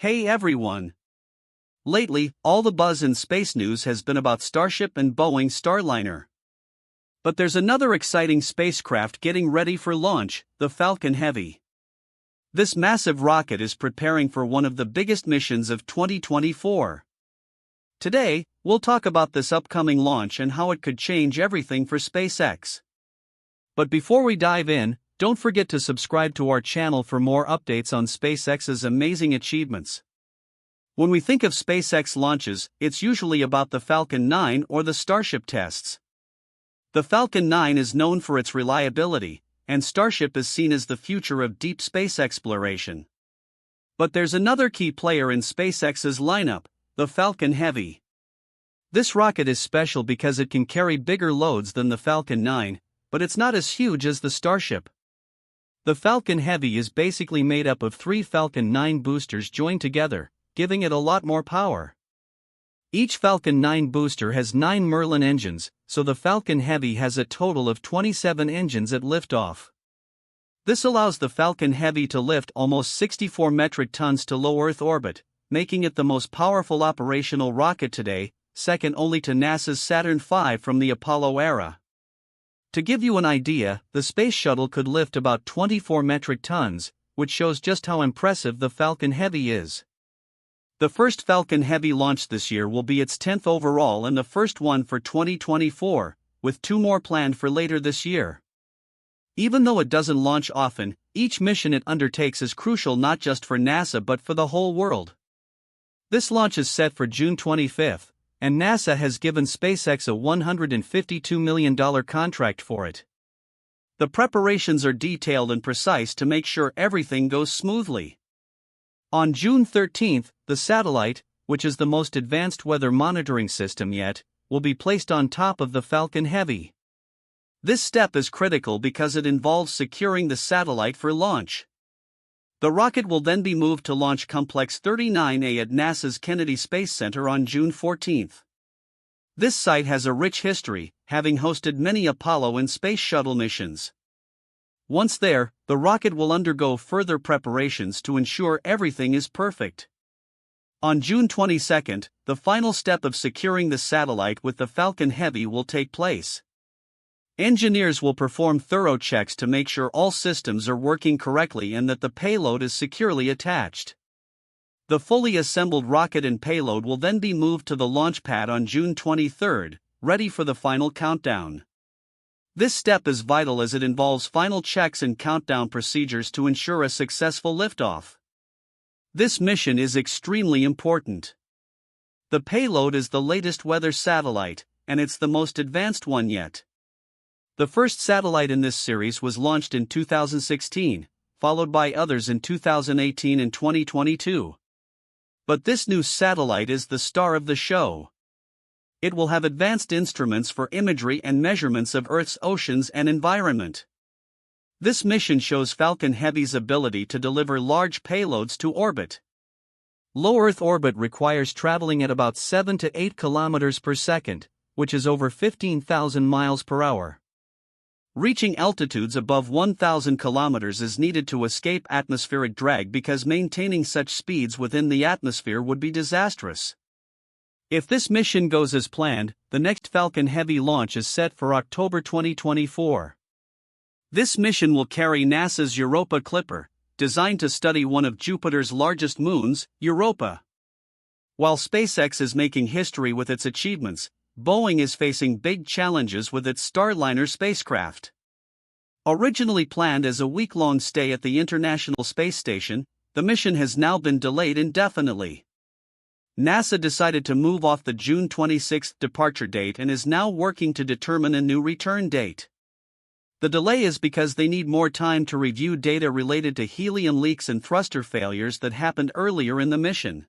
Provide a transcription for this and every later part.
Hey everyone! Lately, all the buzz in space news has been about Starship and Boeing Starliner. But there's another exciting spacecraft getting ready for launch, the Falcon Heavy. This massive rocket is preparing for one of the biggest missions of 2024. Today, we'll talk about this upcoming launch and how it could change everything for SpaceX. But before we dive in, don't forget to subscribe to our channel for more updates on SpaceX's amazing achievements. When we think of SpaceX launches, it's usually about the Falcon 9 or the Starship tests. The Falcon 9 is known for its reliability, and Starship is seen as the future of deep space exploration. But there's another key player in SpaceX's lineup, the Falcon Heavy. This rocket is special because it can carry bigger loads than the Falcon 9, but it's not as huge as the Starship. The Falcon Heavy is basically made up of 3 Falcon 9 boosters joined together, giving it a lot more power. Each Falcon 9 booster has 9 Merlin engines, so the Falcon Heavy has a total of 27 engines at liftoff. This allows the Falcon Heavy to lift almost 64 metric tons to low Earth orbit, making it the most powerful operational rocket today, second only to NASA's Saturn V from the Apollo era. To give you an idea, the Space Shuttle could lift about 24 metric tons, which shows just how impressive the Falcon Heavy is. The first Falcon Heavy launch this year will be its 10th overall and the first one for 2024, with 2 more planned for later this year. Even though it doesn't launch often, each mission it undertakes is crucial not just for NASA but for the whole world. This launch is set for June 25, and NASA has given SpaceX a $152 million contract for it. The preparations are detailed and precise to make sure everything goes smoothly. On June 13, the satellite, which is the most advanced weather monitoring system yet, will be placed on top of the Falcon Heavy. This step is critical because it involves securing the satellite for launch. The rocket will then be moved to Launch Complex 39A at NASA's Kennedy Space Center on June 14. This site has a rich history, having hosted many Apollo and Space Shuttle missions. Once there, the rocket will undergo further preparations to ensure everything is perfect. On June 22, the final step of securing the satellite with the Falcon Heavy will take place. Engineers will perform thorough checks to make sure all systems are working correctly and that the payload is securely attached. The fully assembled rocket and payload will then be moved to the launch pad on June 23, ready for the final countdown. This step is vital as it involves final checks and countdown procedures to ensure a successful liftoff. This mission is extremely important. The payload is the latest weather satellite, and it's the most advanced one yet. The first satellite in this series was launched in 2016, followed by others in 2018 and 2022. But this new satellite is the star of the show. It will have advanced instruments for imagery and measurements of Earth's oceans and environment. This mission shows Falcon Heavy's ability to deliver large payloads to orbit. Low Earth orbit requires traveling at about 7 to 8 kilometers per second, which is over 15,000 miles per hour. Reaching altitudes above 1,000 kilometers is needed to escape atmospheric drag because maintaining such speeds within the atmosphere would be disastrous. If this mission goes as planned, the next Falcon Heavy launch is set for October 2024. This mission will carry NASA's Europa Clipper, designed to study one of Jupiter's largest moons, Europa. While SpaceX is making history with its achievements, Boeing is facing big challenges with its Starliner spacecraft. Originally planned as a week-long stay at the International Space Station, the mission has now been delayed indefinitely. NASA decided to move off the June 26 departure date and is now working to determine a new return date. The delay is because they need more time to review data related to helium leaks and thruster failures that happened earlier in the mission.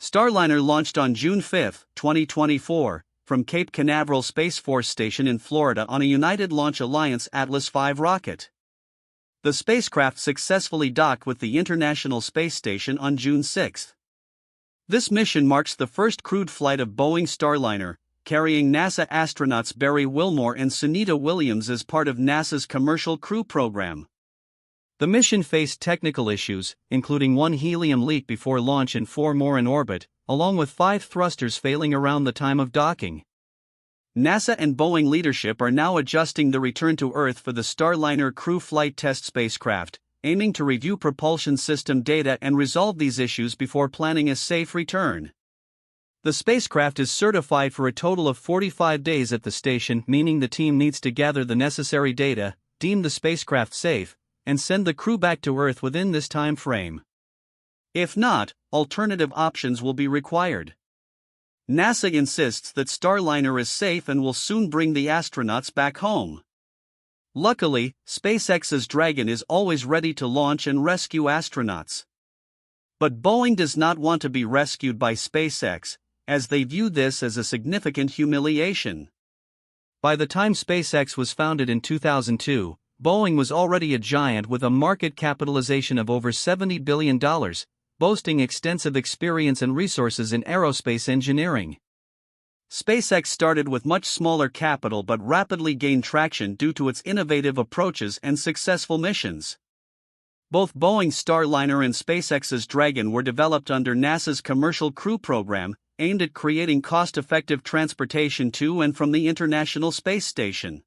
Starliner launched on June 5, 2024, from Cape Canaveral Space Force Station in Florida on a United Launch Alliance Atlas V rocket. The spacecraft successfully docked with the International Space Station on June 6. This mission marks the first crewed flight of Boeing Starliner, carrying NASA astronauts Barry Wilmore and Sunita Williams as part of NASA's Commercial Crew Program. The mission faced technical issues, including one helium leak before launch and 4 more in orbit, along with 5 thrusters failing around the time of docking. NASA and Boeing leadership are now adjusting the return to Earth for the Starliner crew flight test spacecraft, aiming to review propulsion system data and resolve these issues before planning a safe return. The spacecraft is certified for a total of 45 days at the station, meaning the team needs to gather the necessary data, deem the spacecraft safe, and send the crew back to Earth within this time frame. If not, alternative options will be required. NASA insists that Starliner is safe and will soon bring the astronauts back home. Luckily, SpaceX's Dragon is always ready to launch and rescue astronauts. But Boeing does not want to be rescued by SpaceX, as they view this as a significant humiliation. By the time SpaceX was founded in 2002, Boeing was already a giant with a market capitalization of over $70 billion, boasting extensive experience and resources in aerospace engineering. SpaceX started with much smaller capital but rapidly gained traction due to its innovative approaches and successful missions. Both Boeing's Starliner and SpaceX's Dragon were developed under NASA's Commercial Crew Program, aimed at creating cost-effective transportation to and from the International Space Station.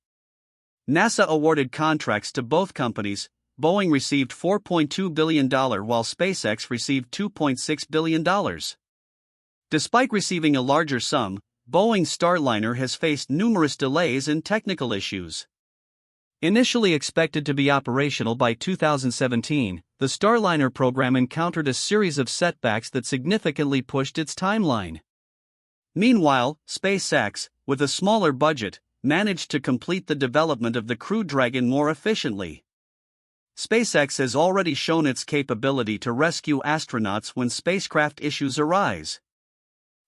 NASA awarded contracts to both companies. Boeing received $4.2 billion while SpaceX received $2.6 billion. Despite receiving a larger sum, Boeing's Starliner has faced numerous delays and technical issues. Initially expected to be operational by 2017, the Starliner program encountered a series of setbacks that significantly pushed its timeline. Meanwhile, SpaceX, with a smaller budget, managed to complete the development of the Crew Dragon more efficiently. SpaceX has already shown its capability to rescue astronauts when spacecraft issues arise.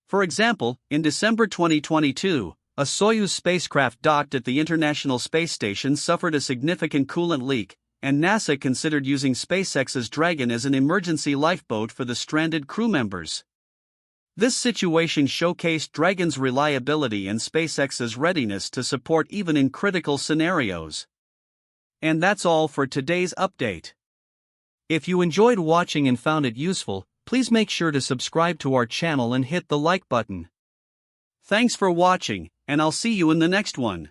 For example, in December 2022, a Soyuz spacecraft docked at the International Space Station suffered a significant coolant leak, and NASA considered using SpaceX's Dragon as an emergency lifeboat for the stranded crew members. This situation showcased Dragon's reliability and SpaceX's readiness to support even in critical scenarios. And that's all for today's update. If you enjoyed watching and found it useful, please make sure to subscribe to our channel and hit the like button. Thanks for watching, and I'll see you in the next one.